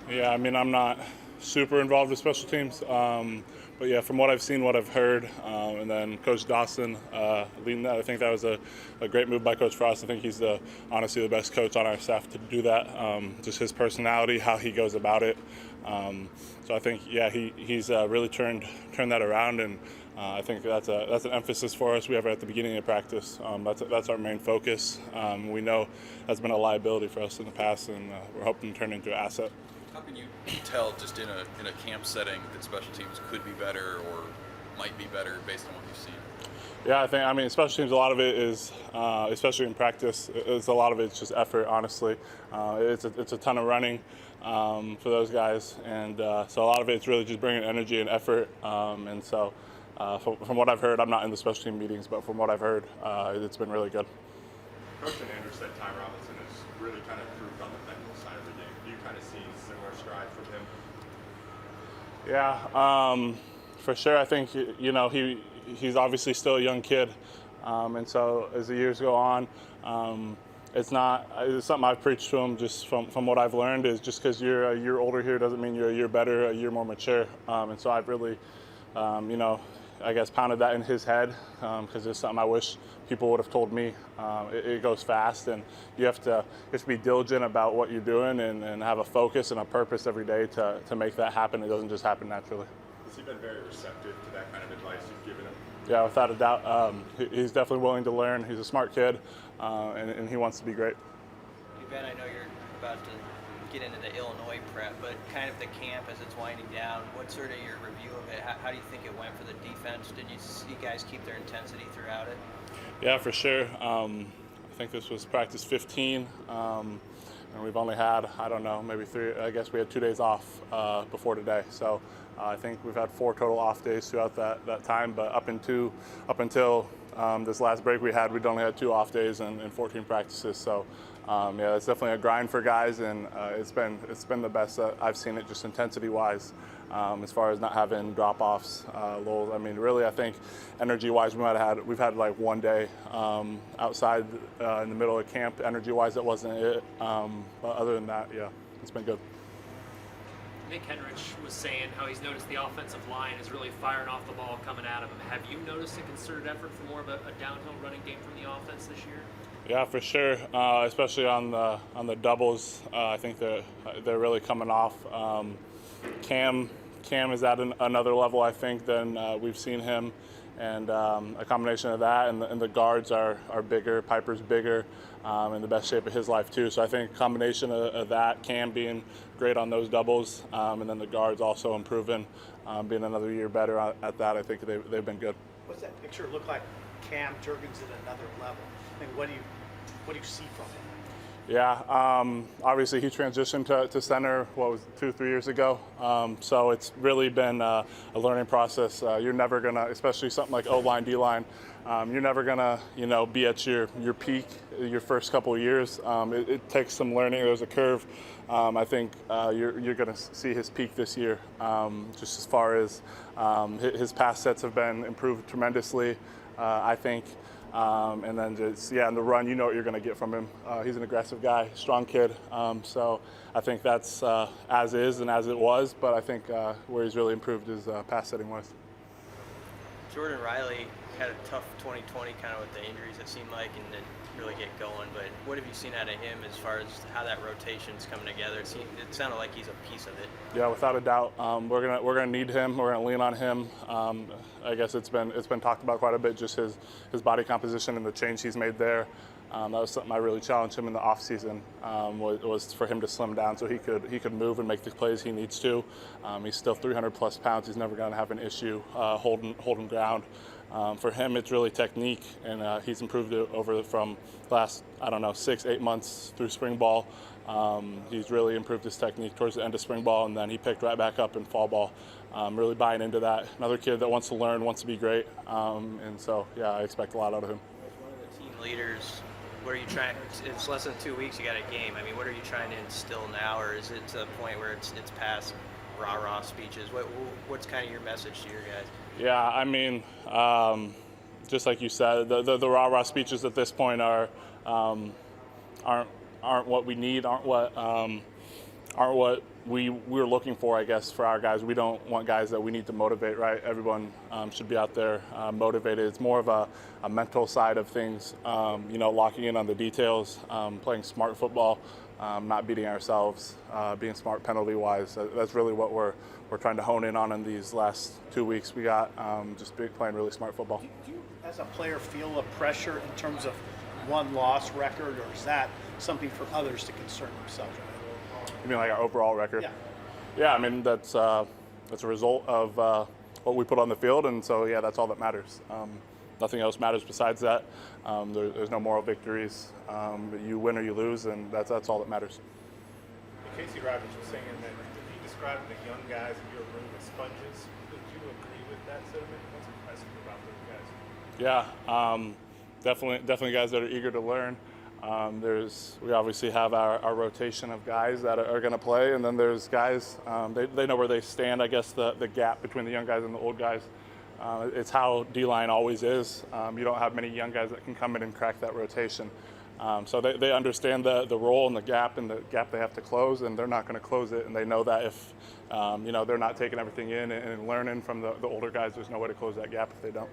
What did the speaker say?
Yeah, I mean, I'm not super involved with special teams, but yeah, from what I've seen, what I've heard, and then Coach Dawson leading that, I think that was a great move by Coach Frost. I think he's honestly the best coach on our staff to do that. Just his personality, how he goes about it. So I think, yeah, he's really turned that around, and I think that's an emphasis for us. We have it at the beginning of practice. That's our main focus. We know that's been a liability for us in the past, and we're hoping to turn it into an asset. How can you tell just in a camp setting that special teams could be better or might be better based on what you've seen? Yeah, I mean, special teams, a lot of it is, especially in practice, a lot of it's just effort, honestly. It's a ton of running for those guys, and so a lot of it's really just bringing energy and effort. And so from what I've heard, I'm not in the special team meetings, but from what I've heard, it's been really good. Coach and Andrew said Ty Robinson has really kind of improved on the mental side of the game. Do you kind of see similar strides from him? Yeah, for sure. I think he's obviously still a young kid, and so as the years go on, it's something I've preached to him. Just from what I've learned is just because you're a year older here doesn't mean you're a year better, a year more mature. And so I've really, I guess pounded that in his head because it's something I wish people would have told me. It goes fast, and you have to be diligent about what you're doing and have a focus and a purpose every day to make that happen. It doesn't just happen naturally. Has he been very receptive to that kind of advice you've given him? Yeah, without a doubt. He's definitely willing to learn. He's a smart kid, and he wants to be great. Hey Ben, I know you're about to get into the Illinois prep, but kind of the camp as it's winding down, what's sort of your review of it? How do you think it went for the defense? Did you see guys keep their intensity throughout it? Yeah, for sure. I think this was practice 15, and we've only had, I don't know, maybe 3. I guess we had 2 days off before today. So I think we've had 4 total off days throughout that time. But up until this last break we had, we'd only had 2 off days and 14 practices. So yeah, it's definitely a grind for guys, and it's been the best that I've seen it, just intensity-wise. As far as not having drop-offs, lulls. I mean, really, I think energy-wise, we've had like 1 day outside in the middle of camp. Energy-wise, that wasn't it. But other than that, yeah, it's been good. Nick Henrich was saying how he's noticed the offensive line is really firing off the ball coming at him. Have you noticed a concerted effort for more of a downhill running game from the offense this year? Yeah, for sure. Especially on the doubles, I think they're really coming off. Cam is at another level, I think, than we've seen him, and a combination of that and the guards are bigger. Piper's bigger, in the best shape of his life too. So I think a combination of that, Cam being great on those doubles, and then the guards also improving, being another year better at that. I think they've been good. What's that picture look like? Cam Jurgens at another level. I mean, what do you see from him? Yeah, obviously he transitioned to center, 2-3 years ago. So it's really been a learning process. You're never gonna, especially something like O-line, D-line, you're never gonna, be at your peak your first couple of years. It takes some learning. There's a curve. I think you're gonna see his peak this year. Just as far as his pass sets have been improved tremendously, I think. And then just, in the run, you know what you're going to get from him. He's an aggressive guy, strong kid. So I think that's as is and as it was, but I think where he's really improved is pass setting wise. Jordan Riley had a tough 2020 kind of with the injuries, it seemed like, and didn't really get going. But what have you seen out of him as far as how that rotation's coming together? It sounded like he's a piece of it. Yeah, without a doubt. We're gonna need him. We're gonna lean on him. I guess it's been talked about quite a bit, just his body composition and the change he's made there. That was something I really challenged him in the off season, was for him to slim down so he could move and make the plays he needs to. He's still 300 plus pounds. He's never going to have an issue holding ground. For him, it's really technique, and he's improved it from last 6-8 months through spring ball. He's really improved his technique towards the end of spring ball, and then he picked right back up in fall ball. Really buying into that. Another kid that wants to learn, wants to be great, and so yeah, I expect a lot out of him. As one of the team leaders, what are you trying? It's less than 2 weeks. You got a game. I mean, what are you trying to instill now, or is it to the point where it's past rah-rah speeches? What's kind of your message to your guys? Yeah, I mean, just like you said, the rah-rah speeches at this point aren't what we need, aren't aren't what we're looking for, I guess, for our guys. We don't want guys that we need to motivate, right? Everyone should be out there motivated. It's more of a mental side of things, locking in on the details, playing smart football, not beating ourselves, being smart penalty-wise. That's really what we're trying to hone in on in these last 2 weeks. We got playing really smart football. Do you, as a player, feel a pressure in terms of one-loss record, or is that something for others to concern themselves with? You mean like our overall record? Yeah. Yeah, I mean that's a result of what we put on the field, and so yeah, that's all that matters. Nothing else matters besides that. There's no moral victories. You win or you lose, and that's all that matters. Casey Rogers was saying that he described the young guys in your room as sponges. Would you agree with that sentiment? What's impressive about those guys? Yeah, definitely guys that are eager to learn. We obviously have our rotation of guys that are going to play, and then there's guys, they know where they stand. I guess the gap between the young guys and the old guys, it's how D-line always is. You don't have many young guys that can come in and crack that rotation. So they understand the role and the gap they have to close, and they're not going to close it. And they know that if they're not taking everything in and learning from the older guys, there's no way to close that gap if they don't.